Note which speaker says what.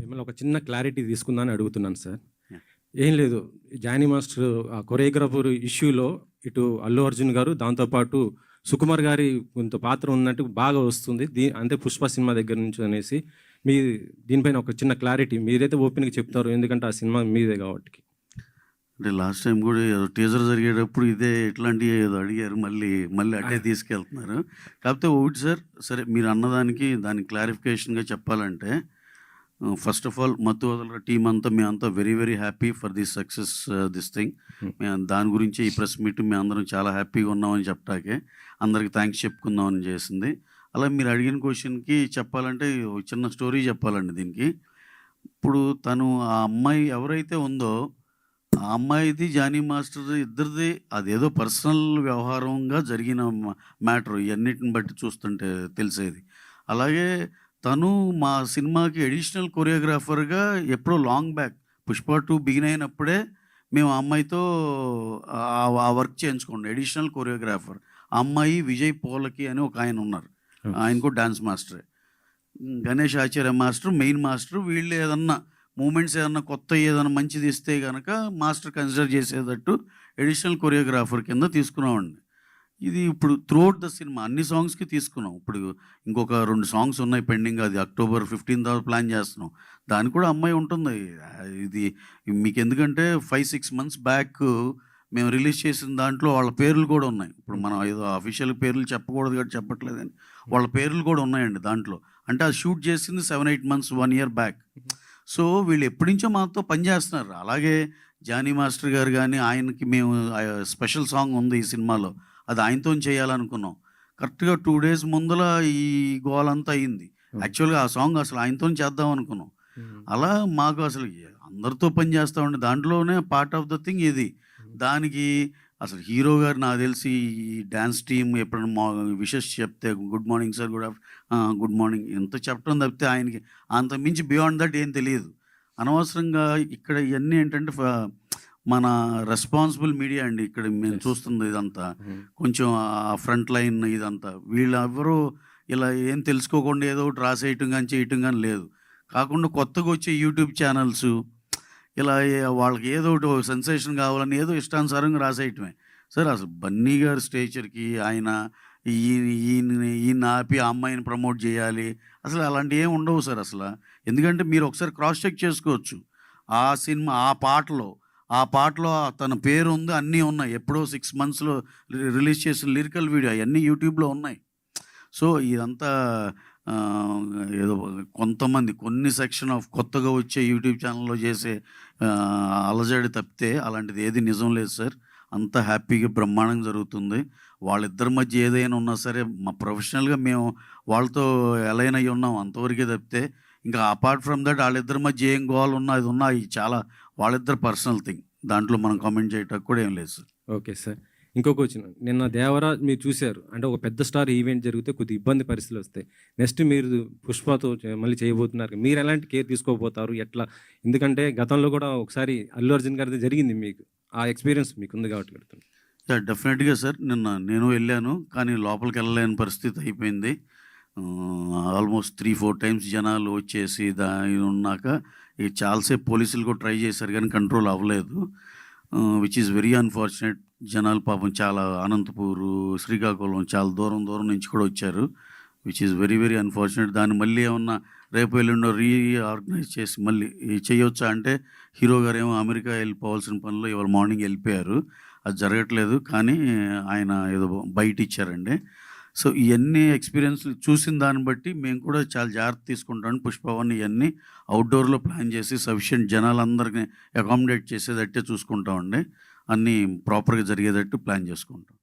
Speaker 1: మిమ్మల్ని ఒక చిన్న క్లారిటీ తీసుకుందామని అడుగుతున్నాను సార్.
Speaker 2: యాహ్!
Speaker 1: ఏం లేదు. 'జానీ మాస్టర్' ఆ కొరియోగ్రాఫర్ ఇష్యూలో ఇటు అల్లు అర్జున్ గారు, దాంతో పాటు సుకుమార్ గారి కొంత పాత్ర ఉన్నట్టు బాగా వస్తుంది. అంటే 'పుష్ప' సినిమా దగ్గర నుంచి అనేసి మీ దీనిపైన ఒక చిన్న క్లారిటీ మీరైతే ఓపెన్‌గా చెప్తారు. ఎందుకంటే ఆ సినిమా మీదే కాబట్టి.
Speaker 2: అంటే లాస్ట్ టైం కూడా ఏదో టీజర్ జరిగేటప్పుడు ఇదే ఇట్లాంటివి ఏదో అడిగారు. మళ్ళీ అటే తీసుకెళ్తున్నారు. కాకపోతే ఒకటి సార్, సరే మీరు అన్నదానికి దానికి క్లారిఫికేషన్‌గా చెప్పాలంటే ఫస్ట్ ఆఫ్ ఆల్ 'మత్తు వదలరా' టీమ్ అంతా మేమంతా very very happy for the success this thing. మేము దాని గురించి ఈ ప్రెస్ మీట్ మేమందరం చాలా హ్యాపీగా ఉన్నామని చెప్పటాకే అందరికి థ్యాంక్స్ చెప్పుకుందామని చేసింది. అలా మీరు అడిగిన క్వశ్చన్‌కి చెప్పాలంటే ఒక చిన్న స్టోరీ చెప్పాలండి దీనికి. ఇప్పుడు తను ఆ అమ్మాయి ఎవరైతే ఉందో ఆ అమ్మాయిది, జానీ మాస్టర్ ఇద్దరిది అదేదో పర్సనల్ వ్యవహారంగా జరిగిన మ్యాటర్ ఇయన్నిటిని బట్టి చూస్తుంటే తెలిసేది. అలాగే తను మా సినిమాకి అడిషనల్ కొరియోగ్రాఫర్‌గా ఎప్పుడో లాంగ్ బ్యాక్ 'పుష్ప 2' బిగిన్ అయినప్పుడే మేము ఆ అమ్మాయితో ఆ వర్క్ చేయించుకున్నాం. Additional choreographer. ఆ అమ్మాయి విజయ్ పోలకి అని ఒక ఆయన ఉన్నారు. ఆయన కూడా డాన్స్ మాస్టరే. గణేష్ ఆచార్య మాస్టర్ మెయిన్ మాస్టర్. వీళ్ళు ఏదన్నా మూమెంట్స్ ఏదన్నా కొత్తయి ఏదన్నా మంచిది ఇస్తే గనక మాస్టర్ కన్సిడర్ చేసేటట్టు అడిషనల్ కొరియోగ్రాఫర్ కింద తీసుకున్నామండి. ఇది ఇప్పుడు త్రూఅవుట్ ద సినిమా అన్ని సాంగ్స్‌కి తీసుకున్నాం. ఇప్పుడు ఇంకొక 2 సాంగ్స్ ఉన్నాయి పెండింగ్. అది అక్టోబర్ 15 తర్వాత ప్లాన్ చేస్తున్నాం. దానికి కూడా అమ్మాయి ఉంటుంది. ఇది మీకెందుకంటే 5, 6 మంత్స్ బ్యాక్ మేము రిలీజ్ చేసిన దాంట్లో వాళ్ళ పేర్లు కూడా ఉన్నాయి. ఇప్పుడు మనం ఏదో అఫీషియల్ పేర్లు చెప్పకూడదు కాబట్టి చెప్పట్లేదని. వాళ్ళ పేర్లు కూడా ఉన్నాయండి దాంట్లో. అంటే అది షూట్ చేసింది 7, 8 మంత్స్ 1 ఇయర్ బ్యాక్. సో వీళ్ళు ఎప్పటినుంచో మాతో పనిచేస్తున్నారు. అలాగే జానీ మాస్టర్ గారు గానీ, ఆయనకి మేము స్పెషల్ సాంగ్ ఉంది ఈ సినిమాలో. అది ఆయనతోని చేయాలనుకున్నాం. కరెక్ట్‌గా 2 డేస్ ముందల ఈ గోలంతా అయింది. యాక్చువల్‌గా ఆ సాంగ్ అసలు ఆయనతోని చేద్దాం అనుకున్నాం. అలా మాకు అసలు అందరితో పని చేస్తామండి. దాంట్లోనే పార్ట్ ఆఫ్ ద థింగ్ ఇది. దానికి అసలు హీరో గారు నాకు తెలిసి ఈ డాన్స్ టీమ్ ఎప్పుడైనా విషెస్ చెప్తే good morning sir, good morning ఇంత చెప్పడం తప్పితే ఆయనకి అంతకు మించి బియాండ్ దట్ ఏం తెలియదు. అనవసరంగా ఇక్కడ ఇవన్నీ ఏంటంటే మన రెస్పాన్సిబుల్ మీడియా అండి ఇక్కడ మేము చూస్తుంది ఇదంతా. కొంచెం ఆ ఫ్రంట్ లైన్ ఇదంతా. వీళ్ళెవ్వరూ ఇలా ఏం తెలుసుకోకుండా ఏదో ఒకటి రాసేయటం గాని, చేయటం గాని లేదు. కాకుండా కొత్తగా వచ్చే యూట్యూబ్ ఛానల్సు ఇలా వాళ్ళకి ఏదో ఒకటి సెన్సేషన్ కావాలని ఏదో ఇష్టానుసారంగా రాసేయటమే. సార్ అసలు బన్నీ గారి స్టేచర్‌కి ఆయన ఈయన ఆపి ఆ అమ్మాయిని ప్రమోట్ చేయాలి. అసలు అలాంటివి ఏమి ఉండవు సార్ అసల. ఎందుకంటే మీరు ఒకసారి క్రాస్ చెక్ చేసుకోవచ్చు. ఆ సినిమా ఆ పాటలో తన పేరు ఉంది, అన్నీ ఉన్నాయి. ఎప్పుడో 6 మంత్స్‌లో రిలీజ్ చేసిన లిరికల్ వీడియో అయన్నీ యూట్యూబ్‌లో ఉన్నాయి. సో ఇదంతా ఏదో కొంతమంది కొన్ని సెక్షన్ ఆఫ్ కొత్తగా వచ్చే యూట్యూబ్ ఛానల్‌లో చేసే అలజడి తప్పితే అలాంటిది ఏది నిజం లేదు సార్. అంతా హ్యాపీగా బ్రహ్మాండంగా జరుగుతుంది. వాళ్ళిద్దరి మధ్య ఏదైనా ఉన్నా సరే మా ప్రొఫెషనల్‌గా మేము వాళ్ళతో అలైన్ అయ్యి ఉన్నాం అంతవరకే తప్పితే ఇంకా అపార్ట్ ఫ్రమ్ దట్ వాళ్ళిద్దరి మధ్య ఏం గోల ఉన్నా అది ఉన్నా అయి చాలా వాళ్ళిద్దరి పర్సనల్ థింగ్. దాంట్లో మనం కామెంట్ చేయటానికి కూడా ఏం లేదు సార్.
Speaker 1: Okay sir. ఇంకో క్వెషన్. నిన్న 'దేవరా' మీరు చూసారు. అంటే ఒక పెద్ద స్టార్ ఈవెంట్ జరిగితే కొద్దిగా ఇబ్బంది పరిస్థితులు వస్తాయి. నెక్స్ట్ మీరు 'పుష్పతో' మళ్ళీ చేయబోతున్నారు. మీరు ఎలాంటి కేర్ తీసుకోబోతారు? ఎట్లా? ఎందుకంటే గతంలో కూడా ఒకసారి అల్లు అర్జున్ గారిది జరిగింది మీకు. ఆ ఎక్స్‌పీరియన్స్ మీకుంది కాబట్టి అడుగుతున్నా.
Speaker 2: యాహ్! డెఫినెట్‌గా సార్. నిన్న నేను వెళ్ళాను. కానీ లోపలికెళ్ళలేని పరిస్థితి అయిపోయింది. ఆల్మోస్ట్ 3, 4 టైమ్స్ జనాలు వచ్చేసి ఉన్నాక ఈ చాలా సేపు పోలీసులు కూడా ట్రై చేశారు కానీ కంట్రోల్ అవ్వలేదు. Which is very unfortunate. జనాలు పాపం చాలా అనంతపూరు, శ్రీకాకుళం చాలా దూరం నుంచి కూడా వచ్చారు. Which is very very unfortunate. దాన్ని మళ్ళీ ఏమన్నా రేపు ఎల్లుండో రీఆర్గనైజ్ చేసి మళ్ళీ చేయొచ్చా అంటే హీరో గారేమో అమెరికా వెళ్ళిపోవాల్సిన పనిలో ఇవాళ మార్నింగ్ వెళ్ళిపోయారు. అది జరగట్లేదు. కానీ ఆయన ఏదో బయట ఇచ్చారండి. సో ఇయన్నీ ఎక్స్‌పీరియన్స్‌లు చూసిన దాన్ని బట్టి మేము కూడా చాలా జాగ్రత్త తీసుకుంటాం. 'పుష్ప 1' ఇయన్నీ అవుట్‌డోర్‌లో ప్లాన్ చేసి సఫిషియెంట్ జనాలందరిని అకామిడేట్ చేసేటట్టే చూసుకుంటామండి. అన్నీ ప్రాపర్‌గా జరిగేటట్టు ప్లాన్ చేసుకుంటాం.